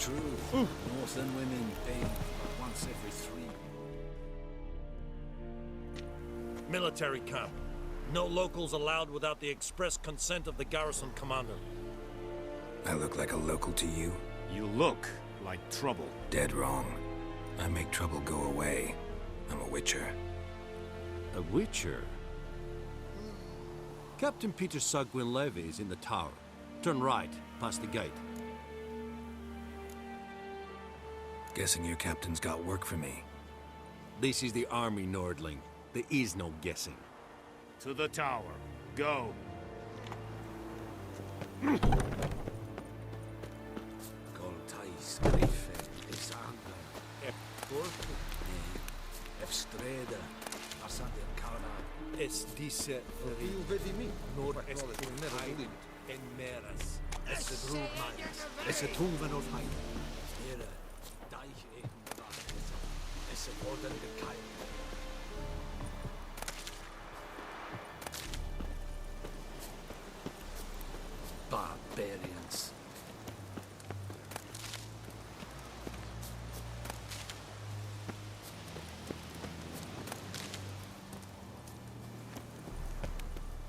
true. Northern women bathe but once every 3. Military camp. No locals allowed without the express consent of the garrison commander. I look like a local to you? You look like trouble. Dead wrong. I make trouble go away. I'm a witcher. A witcher? Captain Peter Sugwin Levy is in the tower. Turn right, past the gate. Guessing your captain's got work for me. This is the army, Nordling. There is no guessing. To the tower. Go. Goltais, Grife, Isander, Porto, Efstreda, Asante Carna. Es dice Io vedi mi, Nord-Est en Meras. Es Rugmans. Es a Truven of Heide. Here, Deich Eken Raches. Es a Orden Gekeil. Barbarians.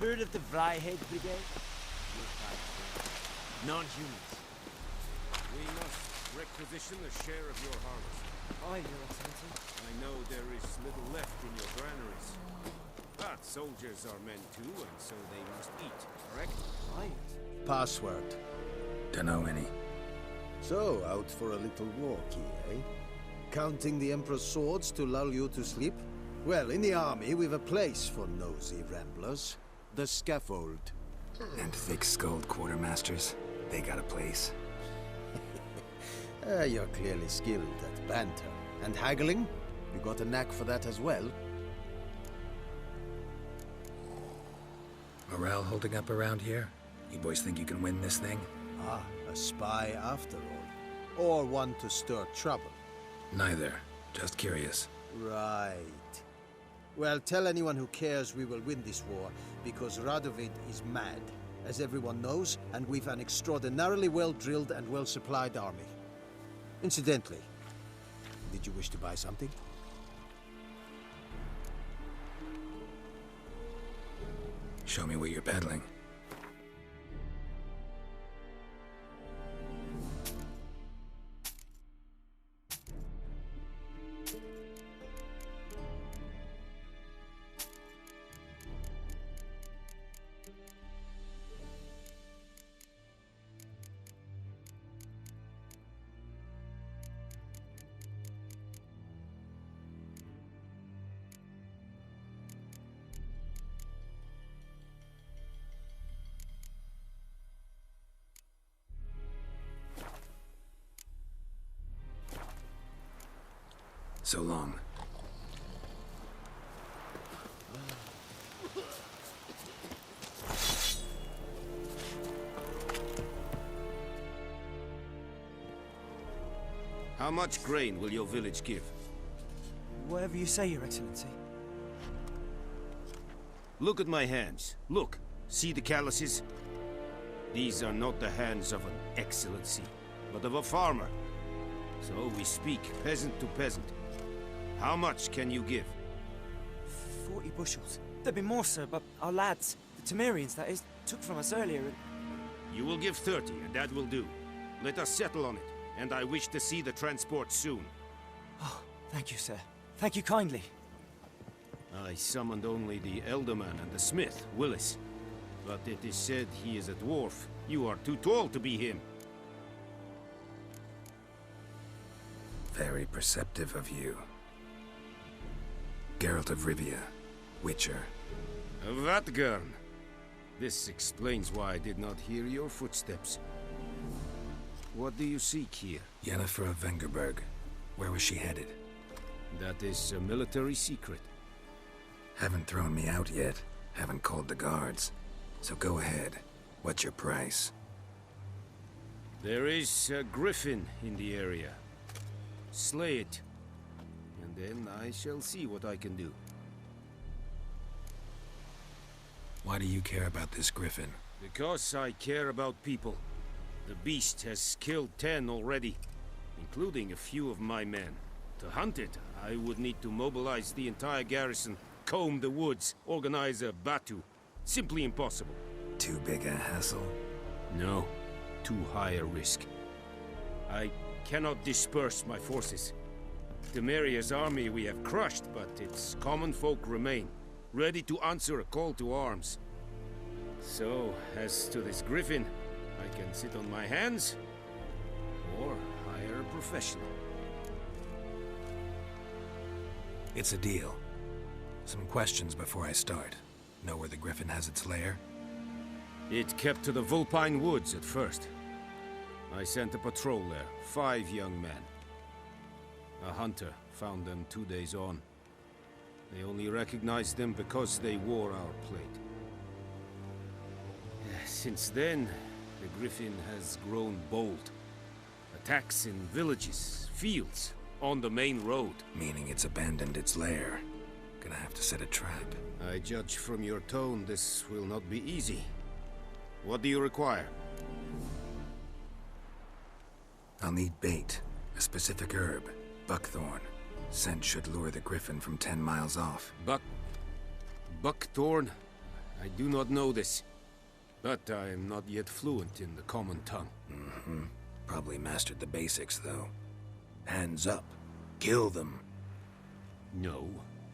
Heard of the Vryheid Brigade? Non-humans. We must requisition a share of your harvest. Aye, Your Excellency. I know there is little left in your granaries. But soldiers are men too, and so they must eat, correct? Aye. Password. Dunno any. So, out for a little walk here, eh? Counting the Emperor's swords to lull you to sleep? Well, in the army, we've a place for nosy ramblers. The scaffold. And thick-skulled quartermasters. They got a place. You're clearly skilled at banter. And haggling? You got a knack for that as well? Morale holding up around here? You boys think you can win this thing? Ah, a spy after all. Or one to stir trouble. Neither. Just curious. Right. Well, tell anyone who cares we will win this war, because Radovid is mad, as everyone knows, and we've an extraordinarily well-drilled and well-supplied army. Incidentally, did you wish to buy something? Show me what you're peddling. So long. How much grain will your village give? Whatever you say, Your Excellency. Look at my hands. Look. See the calluses? These are not the hands of an excellency, but of a farmer. So we speak peasant to peasant. How much can you give? 40 bushels. There'd be more, sir, but our lads, the Temerians, that is, took from us earlier and... You will give 30, and that will do. Let us settle on it, and I wish to see the transport soon. Oh, thank you, sir. Thank you kindly. I summoned only the Elderman and the smith, Willis. But it is said he is a dwarf. You are too tall to be him. Very perceptive of you. Geralt of Rivia, Witcher. Vatgern. This explains why I did not hear your footsteps. What do you seek here? Yennefer of Vengerberg. Where was she headed? That is a military secret. Haven't thrown me out yet. Haven't called the guards. So go ahead. What's your price? There is a griffin in the area. Slay it. And then I shall see what I can do. Why do you care about this griffin? Because I care about people. The beast has killed 10 already. including a few of my men. To hunt it, I would need to mobilize the entire garrison, comb the woods, organize a batu. Simply impossible. Too big a hassle? No, too high a risk. I cannot disperse my forces. Temeria's army we have crushed, but its common folk remain, ready to answer a call to arms. So, as to this griffin, I can sit on my hands, or hire a professional. It's a deal. Some questions before I start. Know where the griffin has its lair? It kept to the Vulpine Woods at first. I sent a patrol there, 5 young men. A hunter found them 2 days on. They only recognized them because they wore our plate. Since then, the griffin has grown bold. Attacks in villages, fields, on the main road. Meaning it's abandoned its lair. Gonna have to set a trap. I judge from your tone this will not be easy. What do you require? I'll need bait. A specific herb. Buckthorn. Scent should lure the griffin from 10 miles off. Buckthorn? I do not know this. But I am not yet fluent in the common tongue. Mm-hmm. Probably mastered the basics, though. Hands up. Kill them. No.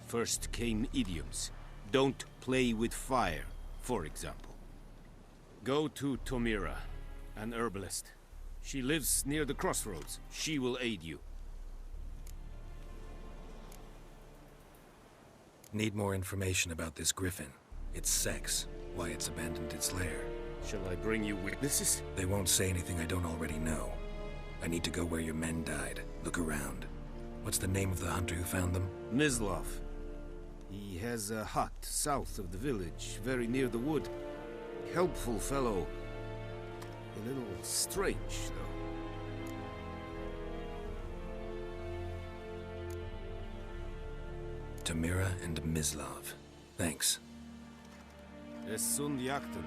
First came idioms. Don't play with fire, for example. Go to Tomira, an herbalist. She lives near the crossroads. She will aid you. Need more information about this griffin. Its sex. Why it's abandoned its lair. Shall I bring you witnesses? They won't say anything I don't already know. I need to go where your men died. Look around. What's the name of the hunter who found them? Mislav. He has a hut south of the village, very near the wood. Helpful fellow. A little strange, though. Tamira and Mislav. Thanks. Es sunt jakten.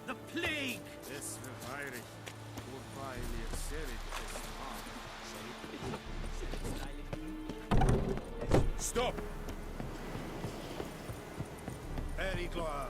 The plague! Es verweirig. Wobei wir serit es Stop! Pericloa!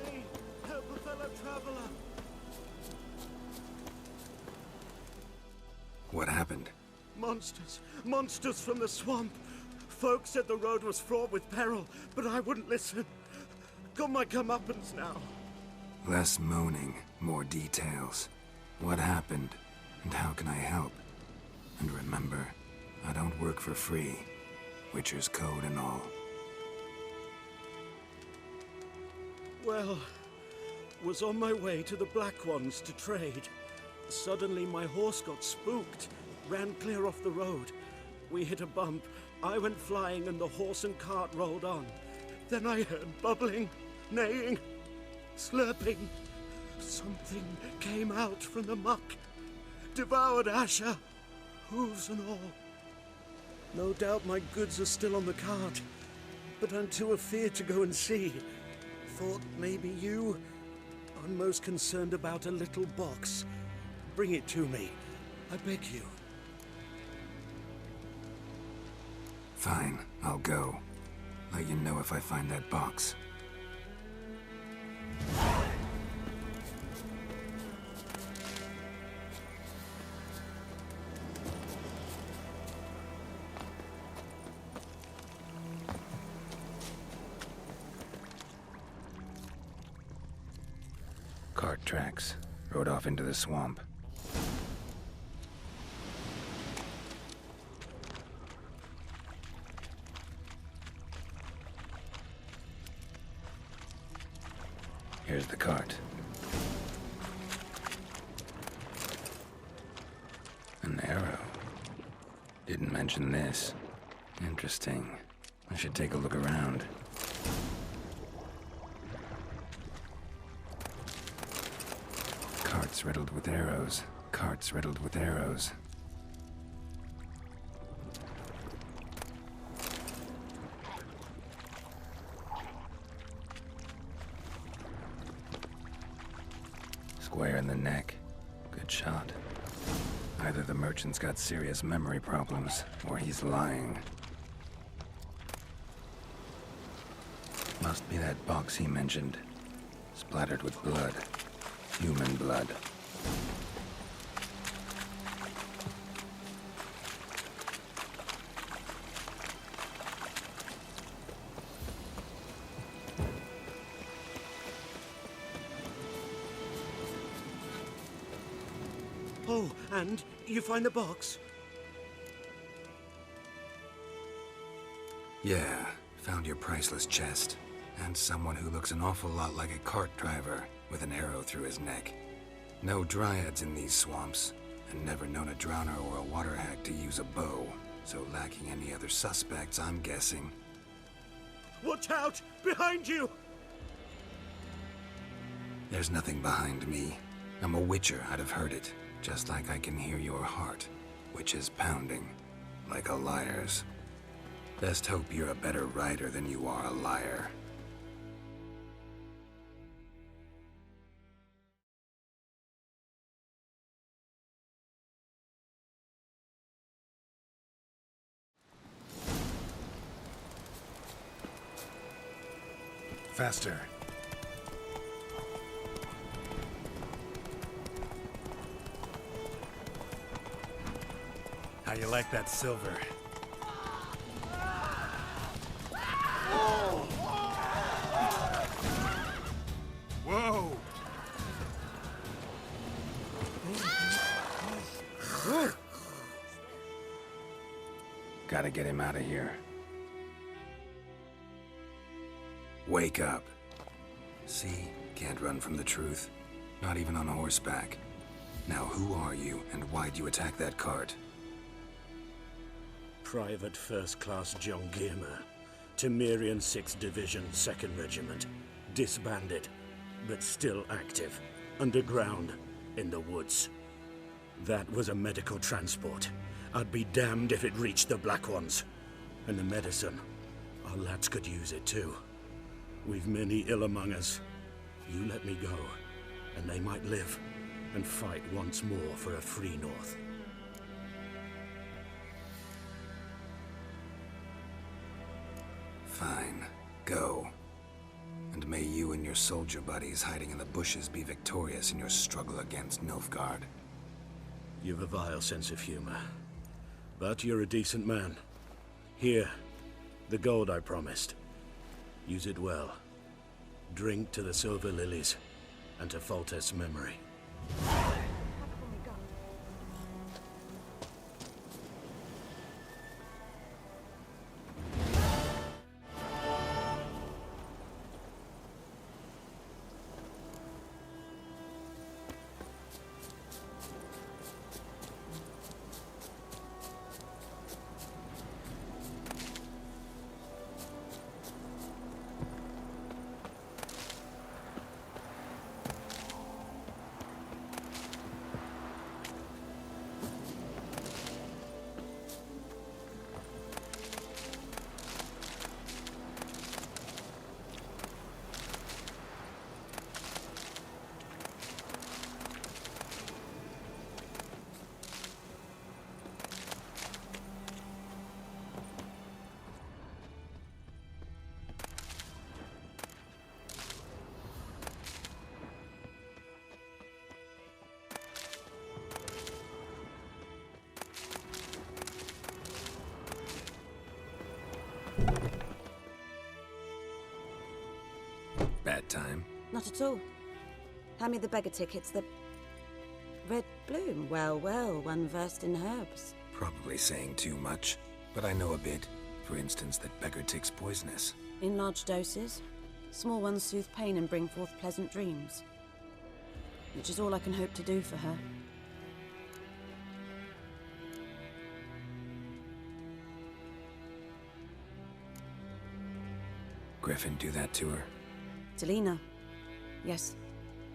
Hey, help a fellow traveler. What happened? Monsters. Monsters from the swamp. Folk said the road was fraught with peril, but I wouldn't listen. Got my comeuppance now. Less moaning, more details. What happened, and how can I help? And remember, I don't work for free. Witcher's code and all. Well, was on my way to the Black Ones to trade. Suddenly my horse got spooked, ran clear off the road. We hit a bump, I went flying and the horse and cart rolled on. Then I heard bubbling, neighing, slurping. Something came out from the muck, devoured Asher, hooves and all. No doubt my goods are still on the cart, but I'm too afeard to go and see. Thought maybe you. I'm most concerned about a little box. Bring it to me, I beg you. Fine, I'll go. Let you know if I find that box. Cart tracks. Rode off into the swamp. Here's the cart. An arrow. Didn't mention this. Interesting. I should take a look around. Carts riddled with arrows. Carts riddled with arrows. Square in the neck. Good shot. Either the merchant's got serious memory problems, or he's lying. Must be that box he mentioned. Splattered with blood. Human blood. Oh, and you find the box? Yeah, found your priceless chest. And someone who looks an awful lot like a cart driver, with an arrow through his neck. No dryads in these swamps, and never known a drowner or a water hack to use a bow. So lacking any other suspects, I'm guessing. Watch out! Behind you! There's nothing behind me. I'm a witcher, I'd have heard it. Just like I can hear your heart, which is pounding, like a liar's. Best hope you're a better rider than you are a liar. Faster. How you like that silver? Whoa! Gotta get him out of here. Wake up. See? Can't run from the truth. Not even on horseback. Now who are you, and why'd you attack that cart? Private First Class John Giermer, Temerian 6th Division, 2nd Regiment. Disbanded, but still active. Underground, in the woods. That was a medical transport. I'd be damned if it reached the Black Ones. And the medicine, our lads could use it too. We've many ill among us. You let me go, and they might live, and fight once more for a free North. Fine. Go. And may you and your soldier buddies hiding in the bushes be victorious in your struggle against Nilfgaard. You've a vile sense of humor. But you're a decent man. Here, the gold I promised. Use it well. Drink to the Silver Lilies, and to Foltest's memory. Not at all. Hand me the beggar tickets, the... Red Bloom. Well, well, one versed in herbs. Probably saying too much, but I know a bit. For instance, that beggar tick's poisonous. In large doses. Small ones soothe pain and bring forth pleasant dreams. Which is all I can hope to do for her. Griffin do that to her? Delina. Yes.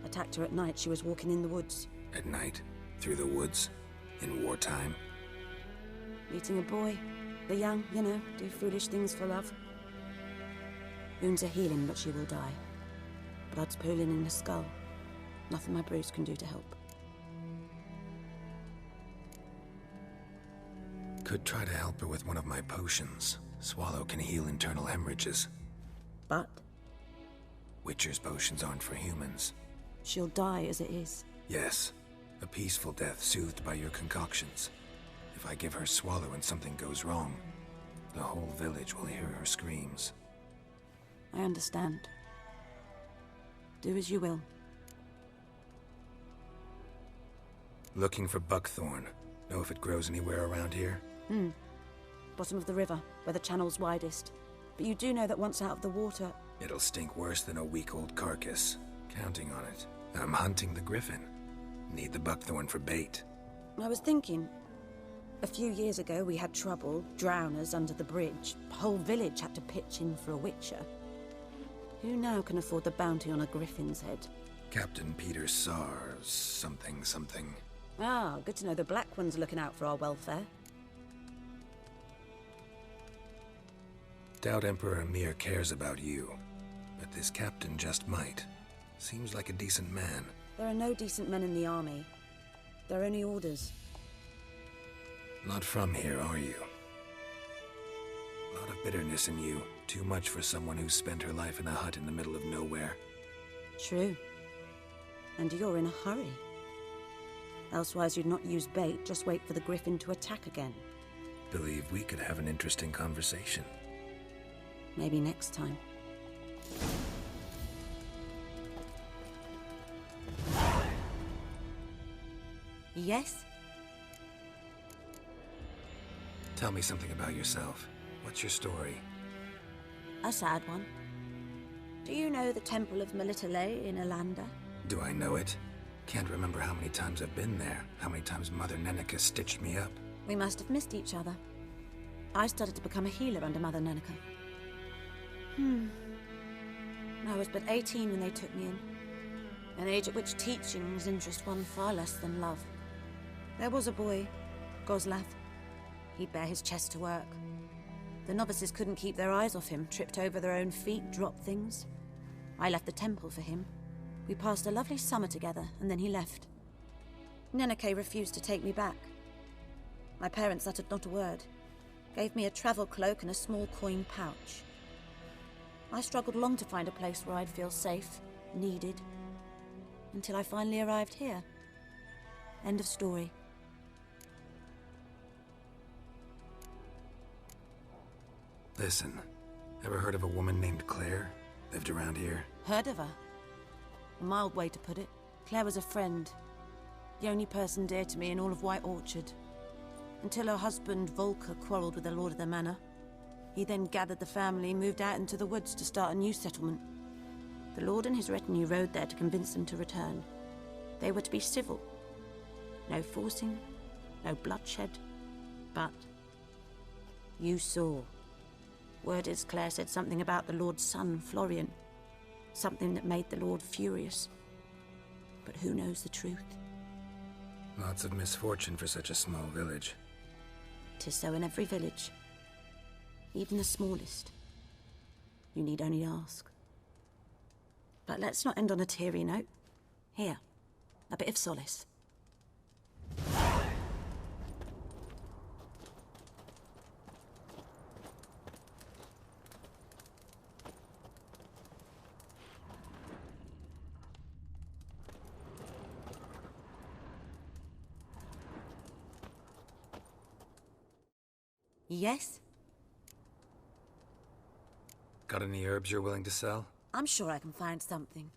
Attacked her at night. She was walking in the woods. At night? Through the woods? In wartime? Meeting a boy. The young, you know, do foolish things for love. Wounds are healing, but she will die. Blood's pooling in the skull. Nothing my bruise can do to help. Could try to help her with one of my potions. Swallow can heal internal hemorrhages. But? Witcher's potions aren't for humans. She'll die as it is. Yes. A peaceful death soothed by your concoctions. If I give her Swallow and something goes wrong, the whole village will hear her screams. I understand. Do as you will. Looking for buckthorn. Know if it grows anywhere around here? Bottom of the river, where the channel's widest. But you do know that once out of the water... It'll stink worse than a week-old carcass. Counting on it. I'm hunting the griffin. Need the buckthorn for bait. I was thinking... A few years ago we had trouble, drowners under the bridge. The whole village had to pitch in for a witcher. Who now can afford the bounty on a griffin's head? Captain Peter Sars, something. Ah, good to know the Black One's looking out for our welfare. Doubt Emperor Emir cares about you, but this captain just might. Seems like a decent man. There are no decent men in the army. They're only orders. Not from here, are you? A lot of bitterness in you. Too much for someone who spent her life in a hut in the middle of nowhere. True. And you're in a hurry. Elsewise you'd not use bait, just wait for the griffin to attack again. Believe we could have an interesting conversation. Maybe next time. Yes? Tell me something about yourself. What's your story? A sad one. Do you know the Temple of Melitele in Alanda? Do I know it? Can't remember how many times I've been there, how many times Mother Neneka stitched me up. We must have missed each other. I started to become a healer under Mother Neneka. I was but 18 when they took me in. An age at which teachings interest one far less than love. There was a boy, Goslav. He'd bare his chest to work. The novices couldn't keep their eyes off him, tripped over their own feet, dropped things. I left the temple for him. We passed a lovely summer together, and then he left. Neneke refused to take me back. My parents uttered not a word. Gave me a travel cloak and a small coin pouch. I struggled long to find a place where I'd feel safe, needed, until I finally arrived here. End of story. Listen, ever heard of a woman named Claire? Lived around here? Heard of her? A mild way to put it. Claire was a friend. The only person dear to me in all of White Orchard. Until her husband, Volker, quarreled with the lord of the manor. He then gathered the family, moved out into the woods to start a new settlement. The lord and his retinue rode there to convince them to return. They were to be civil. No forcing, no bloodshed. But you saw. Word is Claire said something about the lord's son, Florian. Something that made the lord furious. But who knows the truth? Lots of misfortune for such a small village. 'Tis so in every village. Even the smallest. You need only ask. But let's not end on a teary note. Here, a bit of solace. Yes? Got any herbs you're willing to sell? I'm sure I can find something.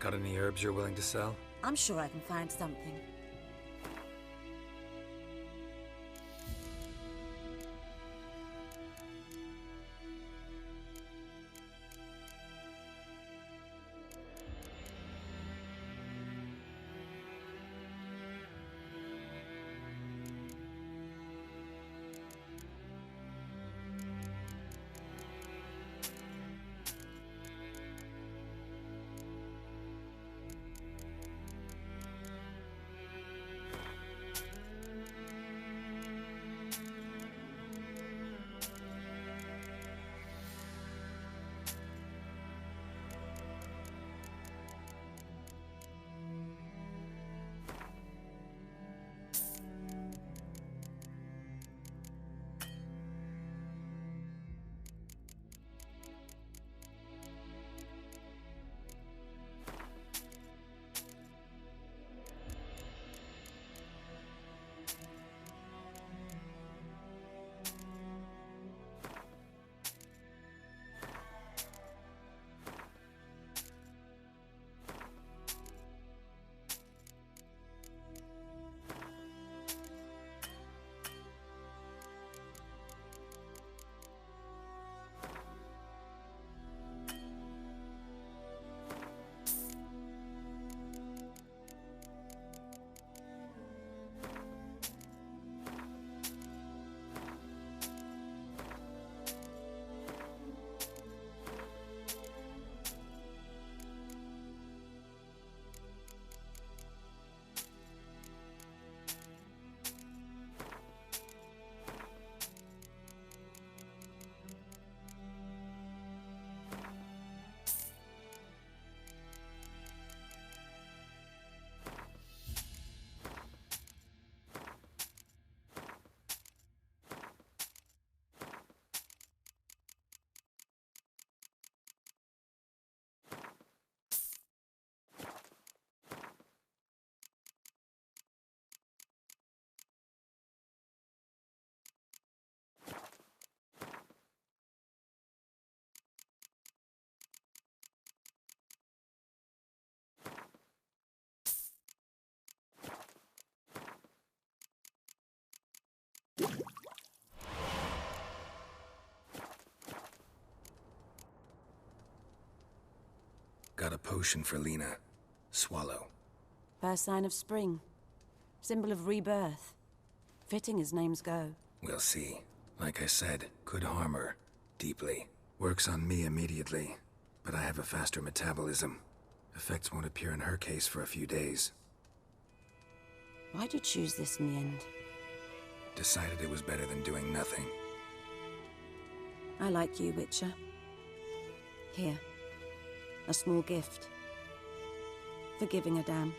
Got any herbs you're willing to sell? I'm sure I can find something. Got a potion for Lena. Swallow. First sign of spring. Symbol of rebirth. Fitting as names go. We'll see. Like I said, could harm her. Deeply. Works on me immediately. But I have a faster metabolism. Effects won't appear in her case for a few days. Why'd you choose this in the end? Decided it was better than doing nothing. I like you, Witcher. Here. A small gift. For giving a damn.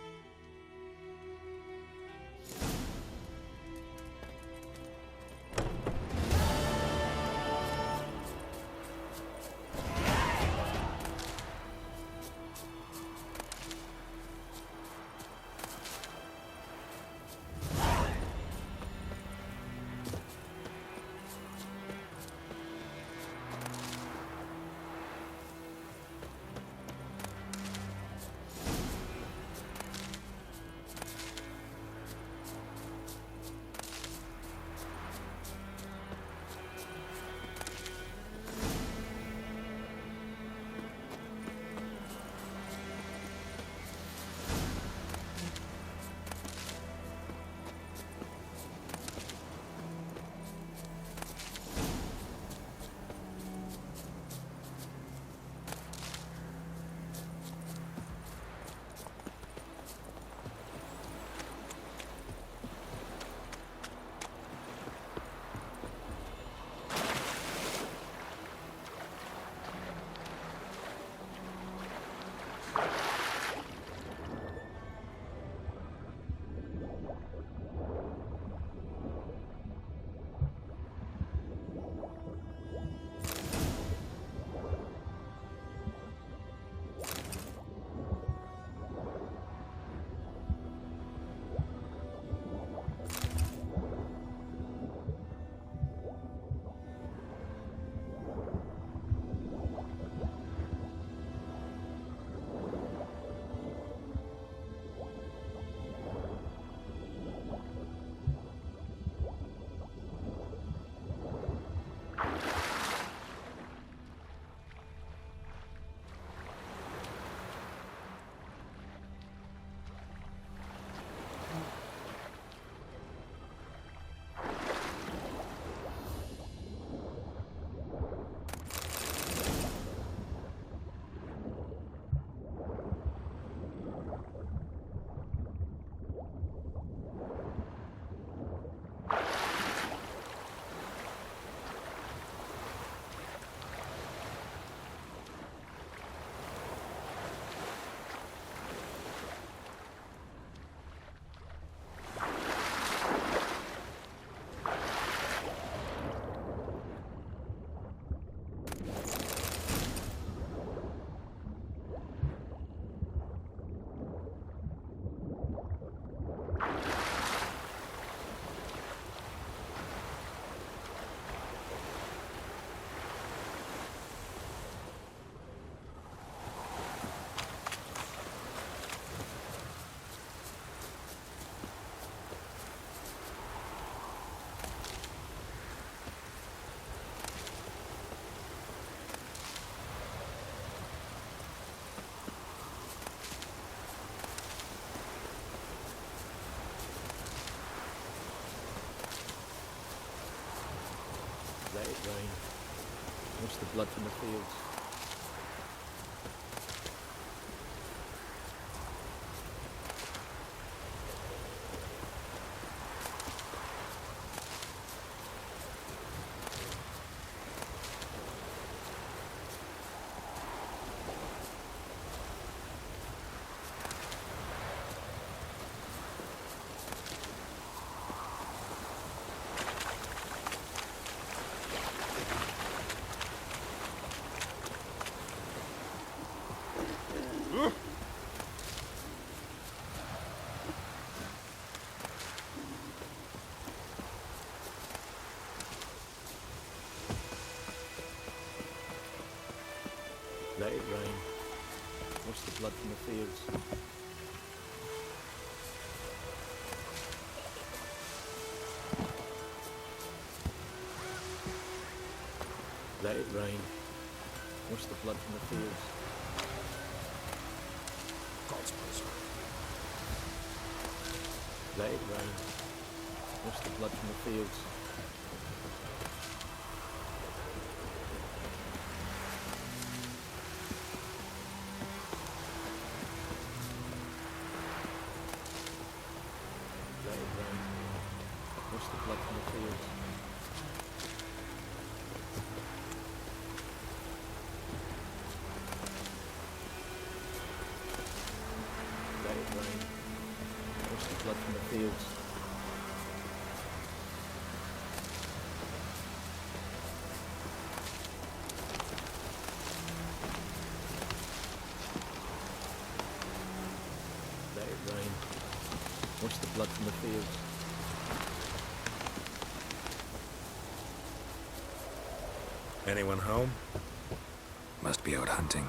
Let it rain. Wash the blood from the fields. Let it rain. Wash the blood from the fields. Let it rain. Wash the blood from the fields. God's mercy. Let it rain. Wash the blood from the fields. Let it rain. Wash the blood from the fields. Let it rain. Wash the blood from the fields. Let it rain. Wash the blood from the fields. Anyone home? Must be out hunting.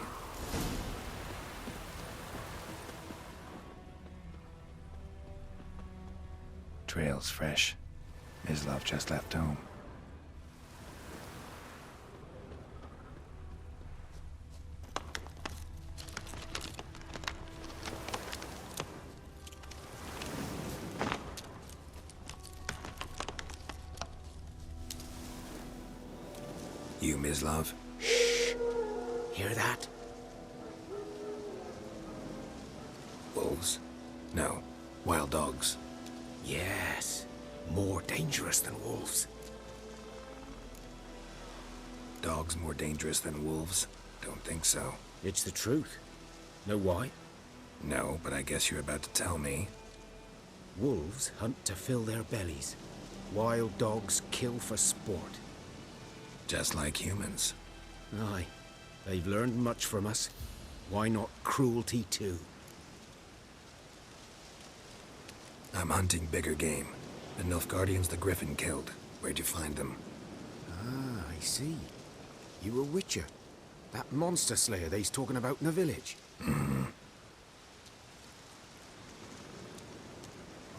Trail's fresh. Mislav just left home. You, Mislav? Hear that? Wolves? No. Wild dogs. Yes. More dangerous than wolves. Dogs more dangerous than wolves? Don't think so. It's the truth. Know why? No, but I guess you're about to tell me. Wolves hunt to fill their bellies. Wild dogs kill for sport. Just like humans. Aye. They've learned much from us. Why not cruelty too? I'm hunting bigger game. The Nilfgaardians the Griffin killed. Where'd you find them? Ah, I see. You a witcher. That monster slayer they's talking about in the village. Mm-hmm.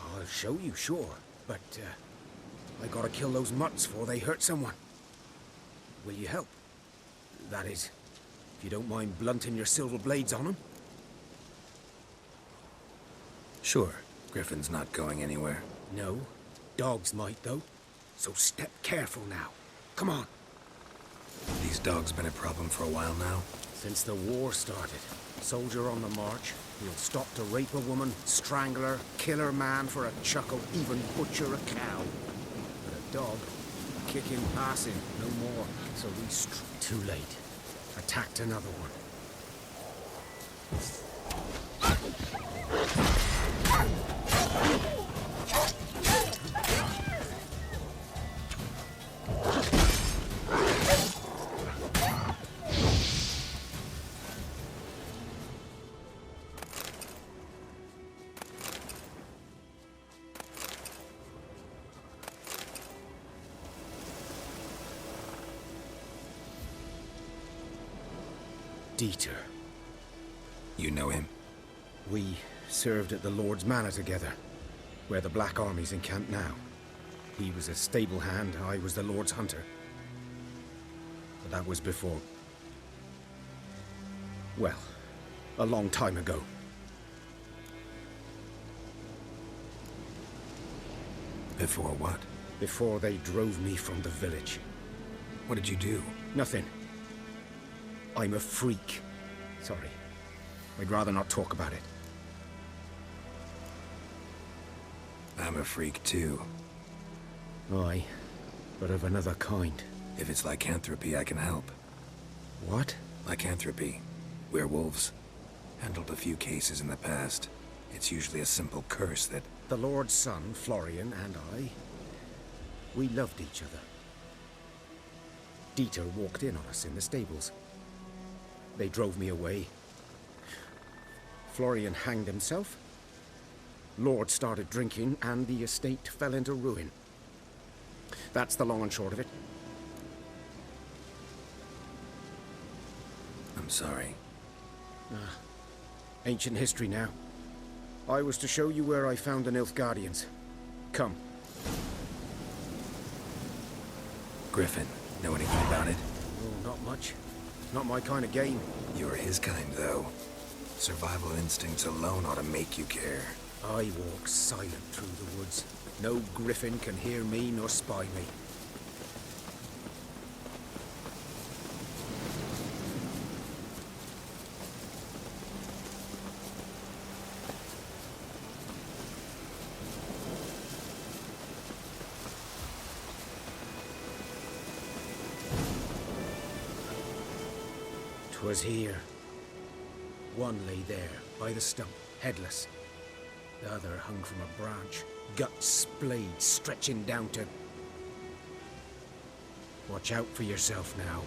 I'll show you, sure. But, I gotta kill those mutts before they hurt someone. Will you help? That is, if you don't mind blunting your silver blades on them. Sure. Griffin's not going anywhere. No. Dogs might, though. So step careful now. Come on. These dogs been a problem for a while now? Since the war started. Soldier on the march. He'll stop to rape a woman, strangle her, kill her man for a chuckle, even butcher a cow. But a dog, kick him, pass him, no more. So we too late. Attacked another one. Dieter. You know him? We served at the Lord's Manor together, where the Black Army's encamped now. He was a stable hand, I was the Lord's hunter. But that was before... well, a long time ago. Before what? Before they drove me from the village. What did you do? Nothing. I'm a freak. Sorry. I'd rather not talk about it. I'm a freak too. Aye, but of another kind. If it's lycanthropy, I can help. What? Lycanthropy. Werewolves. Handled a few cases in the past. It's usually a simple curse that... The Lord's son, Florian, and I, we loved each other. Dieter walked in on us in the stables. They drove me away. Florian hanged himself. Lord started drinking, and the estate fell into ruin. That's the long and short of it. I'm sorry. Ancient history now. I was to show you where I found the Nilfgaardians. Come. Griffin, know anything about it? Oh, not much. Not my kind of game. You're his kind, though. Survival instincts alone ought to make you care. I walk silent through the woods. No griffin can hear me nor spy me. Was here. One lay there, by the stump, headless. The other hung from a branch, guts splayed, stretching down to... Watch out for yourself now.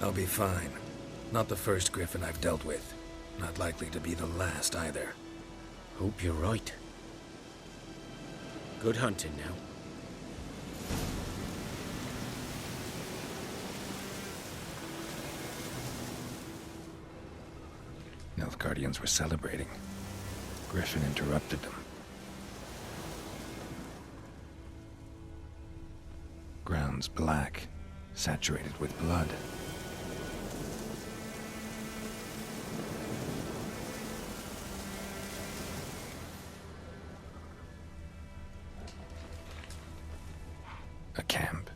I'll be fine. Not the first griffin I've dealt with. Not likely to be the last, either. Hope you're right. Good hunting now. Nilfgaardians were celebrating. Griffin interrupted them. Ground's black, saturated with blood. A camp.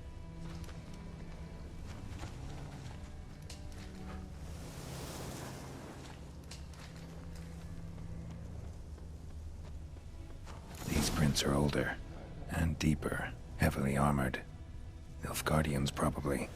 Prints are older, and deeper, heavily armored. Nilfgaardians, probably.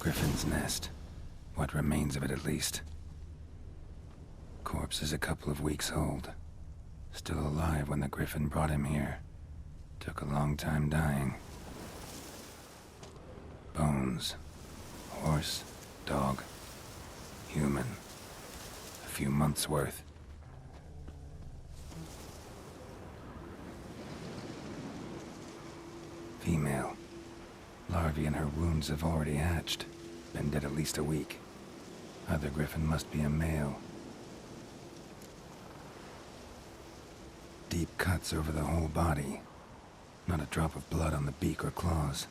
Griffin's nest. What remains of it, at least. Corpse is a couple of weeks old. Still alive when the Griffin brought him here. Took a long time dying. Bones. Horse, dog, human. A few months' worth. Female. Larvae in her wounds have already hatched. Been dead at least a week. Other Griffin must be a male. Deep cuts over the whole body. Not a drop of blood on the beak or claws.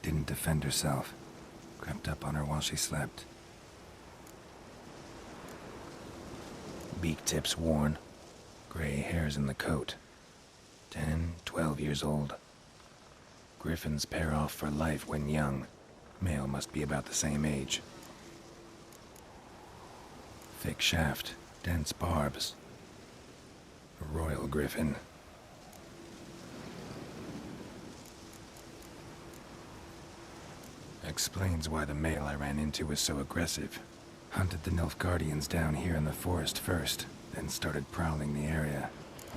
Didn't defend herself. Crept up on her while she slept. Beak tips worn. Gray hairs in the coat. 10, 12 years old. Griffins pair off for life when young. Male must be about the same age. Thick shaft, dense barbs. A royal griffin. Explains why the male I ran into was so aggressive. Hunted the Nilfgaardians down here in the forest first, then started prowling the area.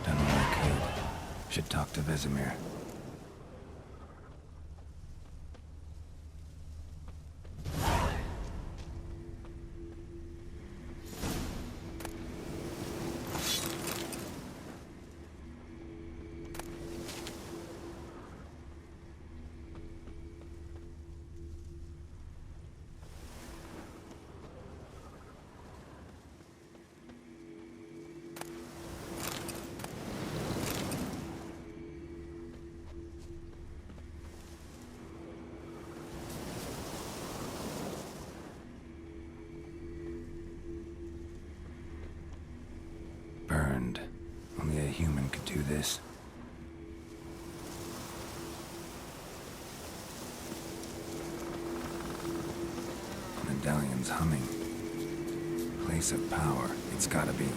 Done what I could. Should talk to Vesemir. Burned. Only a human could do this. Medallion's humming. Place of power, it's gotta be.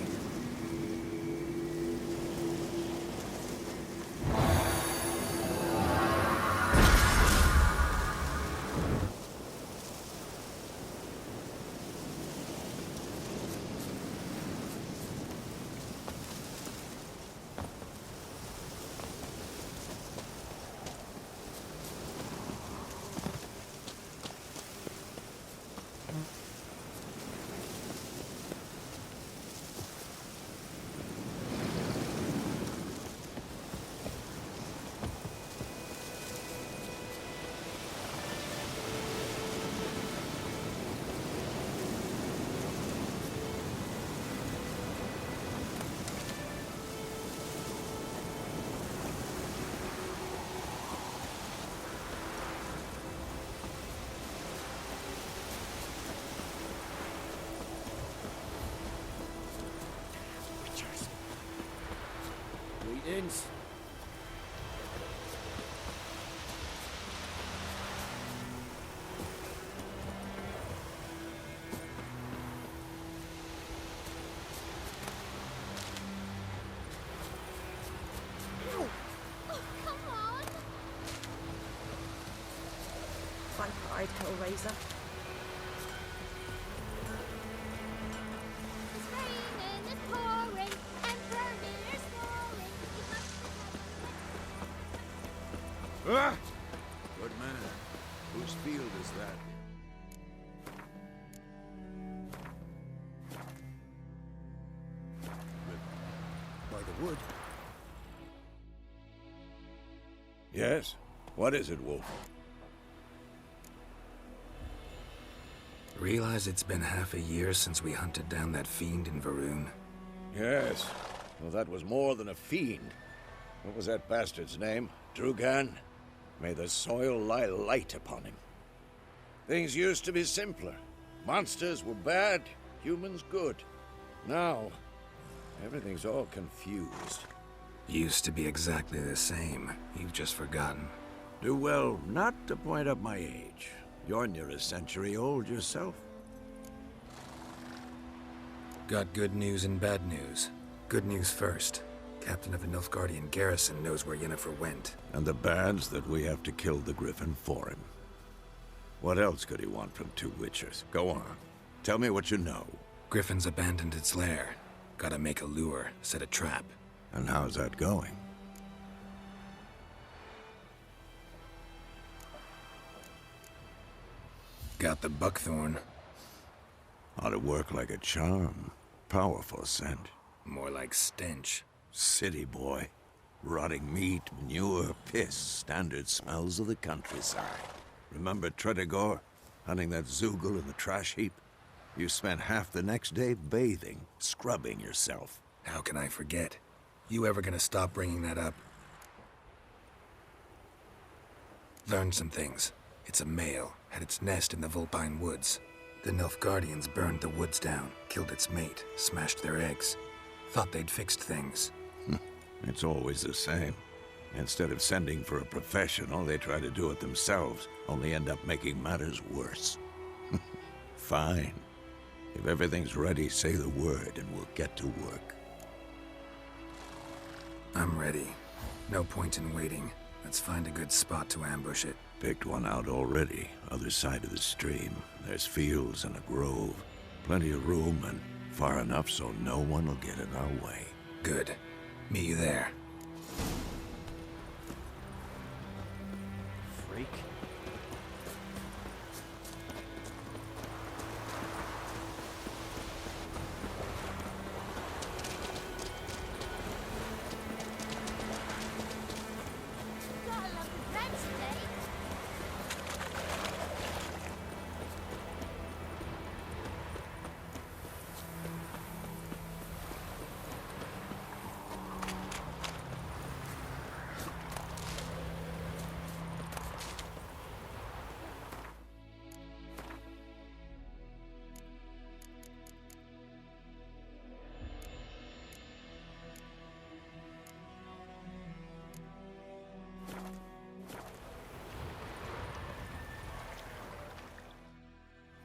Greetings. Frank-eyed Hellraiser. Good man. Whose field is that? By the wood. Yes? What is it, Wolf? Realize it's been half a year since we hunted down that fiend in Varun? Yes. Well, that was more than a fiend. What was that bastard's name? Drugan? May the soil lie light upon him. Things used to be simpler. Monsters were bad, humans good. Now, everything's all confused. Used to be exactly the same. You've just forgotten. Do well not to point up my age. You're near a century old yourself. Got good news and bad news. Good news first. Captain of the Nilfgaardian garrison knows where Yennefer went. And the bad's that we have to kill the Griffin for him. What else could he want from two Witchers? Go on. Tell me what you know. Griffin's abandoned its lair. Gotta make a lure, set a trap. And how's that going? Got the buckthorn. Ought to work like a charm. Powerful scent. More like stench. City boy. Rotting meat, manure, piss. Standard smells of the countryside. Remember Tredegor? Hunting that Zoogle in the trash heap? You spent half the next day bathing, scrubbing yourself. How can I forget? You ever gonna stop bringing that up? Learned some things. It's a male, had its nest in the Vulpine Woods. The Nilfgaardians burned the woods down, killed its mate, smashed their eggs. Thought they'd fixed things. It's always the same. Instead of sending for a professional, they try to do it themselves, only end up making matters worse. Fine. If everything's ready, say the word and we'll get to work. I'm ready. No point in waiting. Let's find a good spot to ambush it. Picked one out already. Other side of the stream. There's fields and a grove. Plenty of room and far enough so no one will get in our way. Good. Meet you there. Freak.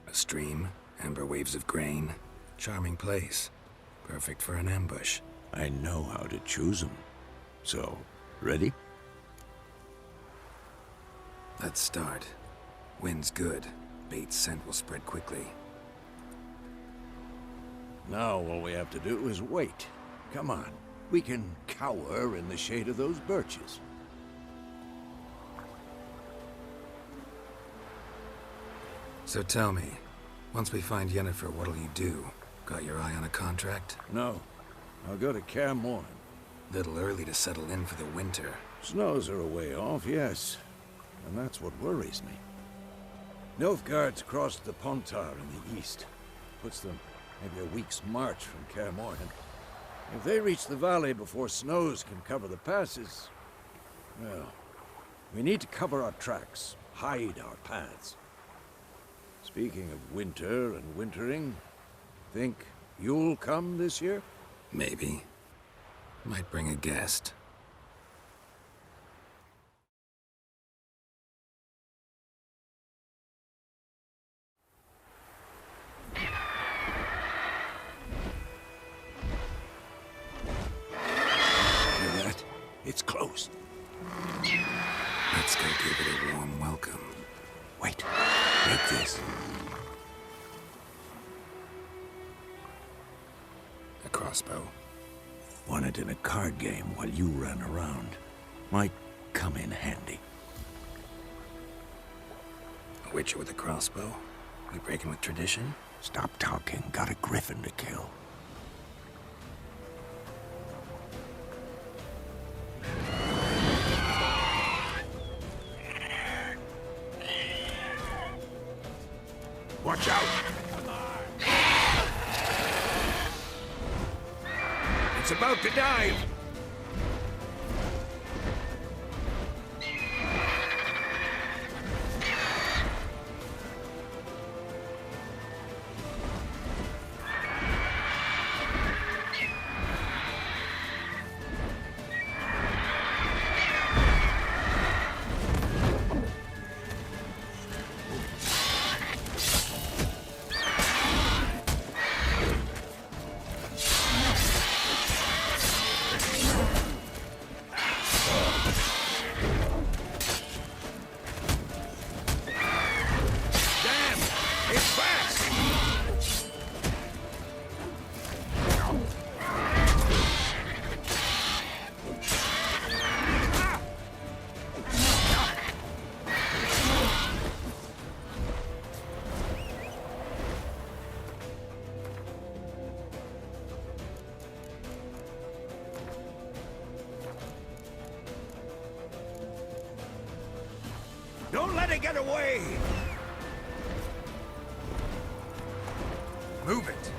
A stream, amber waves of grain. Charming place. Perfect for an ambush. I know how to choose them. So, ready? Let's start. Wind's good. Bait's scent will spread quickly. Now all we have to do is wait. Come on. We can cower in the shade of those birches. So tell me, once we find Yennefer, what'll you do? Got your eye on a contract? No. I'll go to Kaer Morhen. Little early to settle in for the winter. Snows are a way off, yes. And that's what worries me. Nilfgaard's crossed the Pontar in the east. Puts them maybe a week's march from Kaer Morhen. If they reach the valley before snows can cover the passes, well, we need to cover our tracks, hide our paths. Speaking of winter and wintering, think you'll come this year? Maybe. Might bring a guest. Hear that? It's close. Let's go give it a warm welcome. Wait. Like this. A crossbow. Won it in a card game while you ran around. Might come in handy. A witcher with a crossbow? We breaking with tradition? Stop talking. Got a griffin to kill. Watch out! It's about to dive! Don't let it get away! Move it!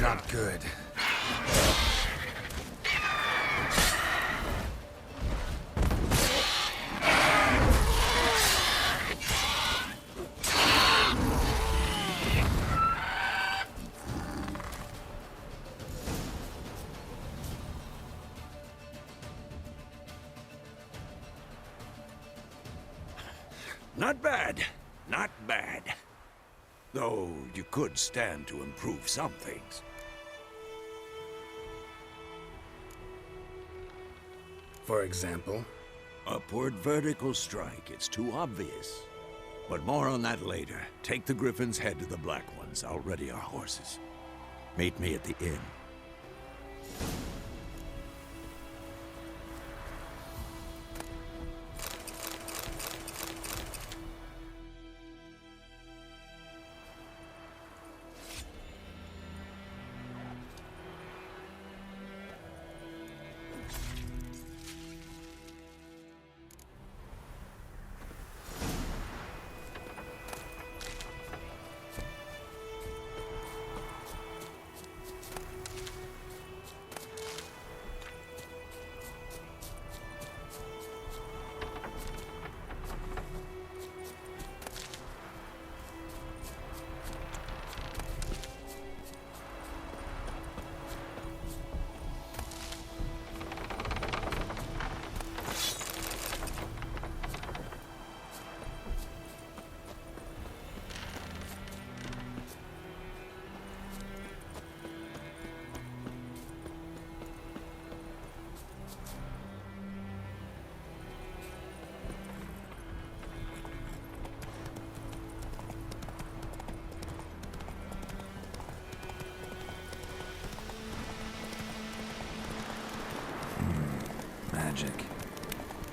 Not good. Not bad. Not bad. Though you could stand to improve some things. For example? Upward vertical strike. It's too obvious. But more on that later. Take the Griffin's head to the Black Ones. I'll ready our horses. Meet me at the inn. Magic.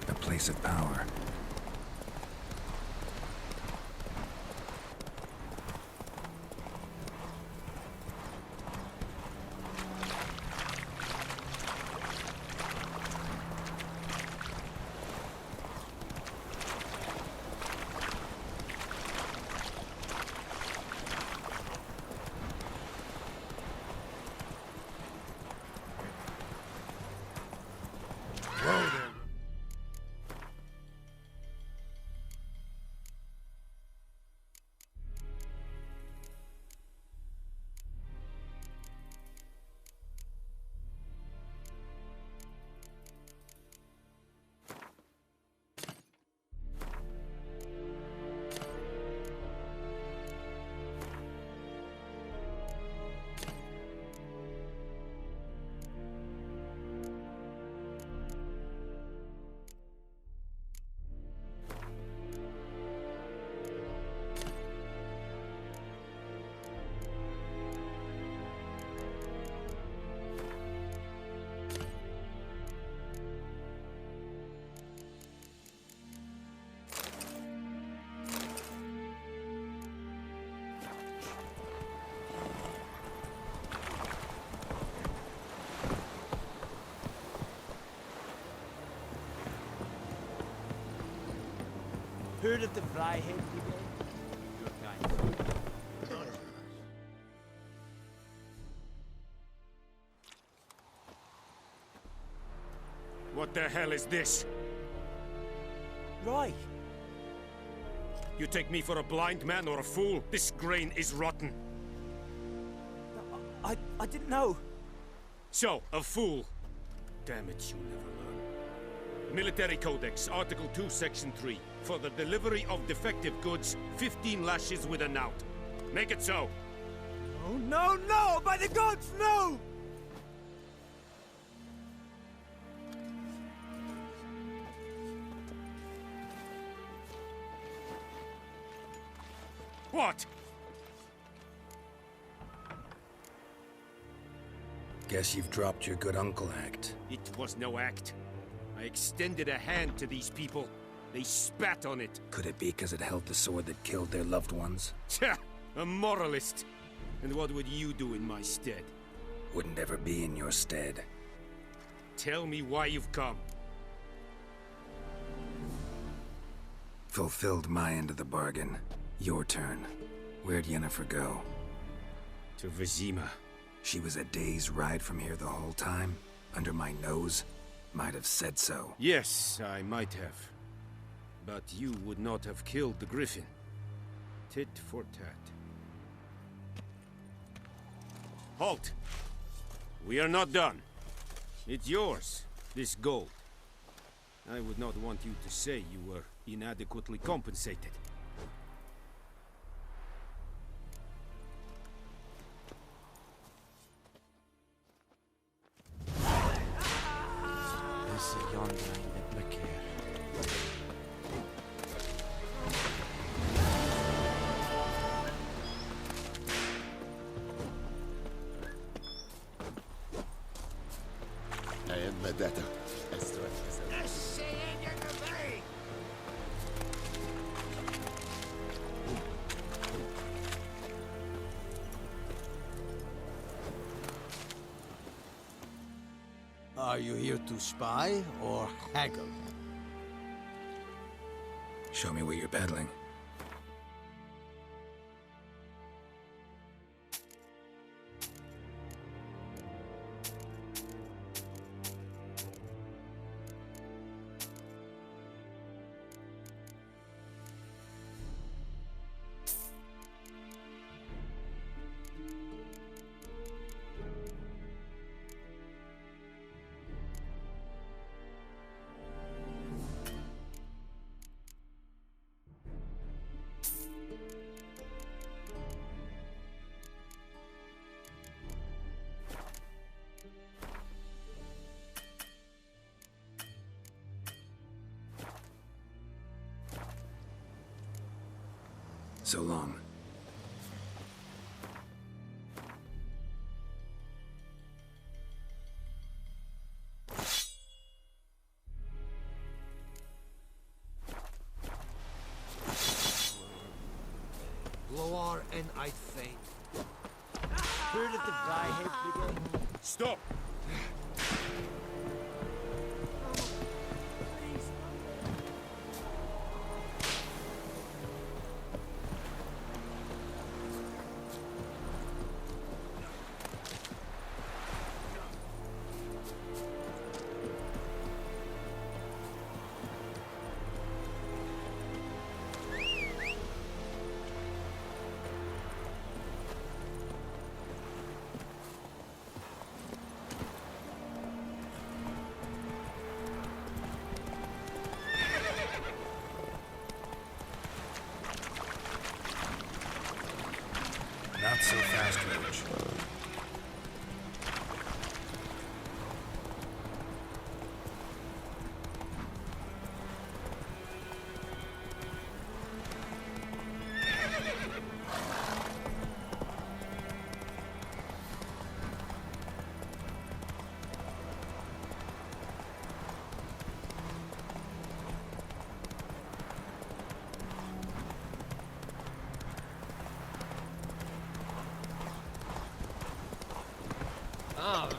A place of power. Heard of the Fryhead Brigade? Your kind. What the hell is this? Right. You take me for a blind man or a fool? This grain is rotten. I didn't know. So, a fool. Damn it, you never learn. Military Codex, Article 2, Section 3. For the delivery of defective goods, 15 lashes with a knout. Make it so. Oh, no, no! By the gods, no! What? Guess you've dropped your good uncle act. It was no act. I extended a hand to these people. They spat on it. Could it be because it held the sword that killed their loved ones? Tja! A moralist. And what would you do in my stead? Wouldn't ever be in your stead. Tell me why you've come. Fulfilled my end of the bargain. Your turn. Where'd Yennefer go? To Vizima. she was a day's ride from here the whole time, under my nose, might have said so. Yes, I might have. But you would not have killed the Griffin. Tit for tat. Halt! We are not done. It's yours, this gold. I would not want you to say you were inadequately compensated. Are you here to spy or haggle? Show me what you're peddling. So long. Lower and I faint. Stop! Not so fast, Roach. Ah,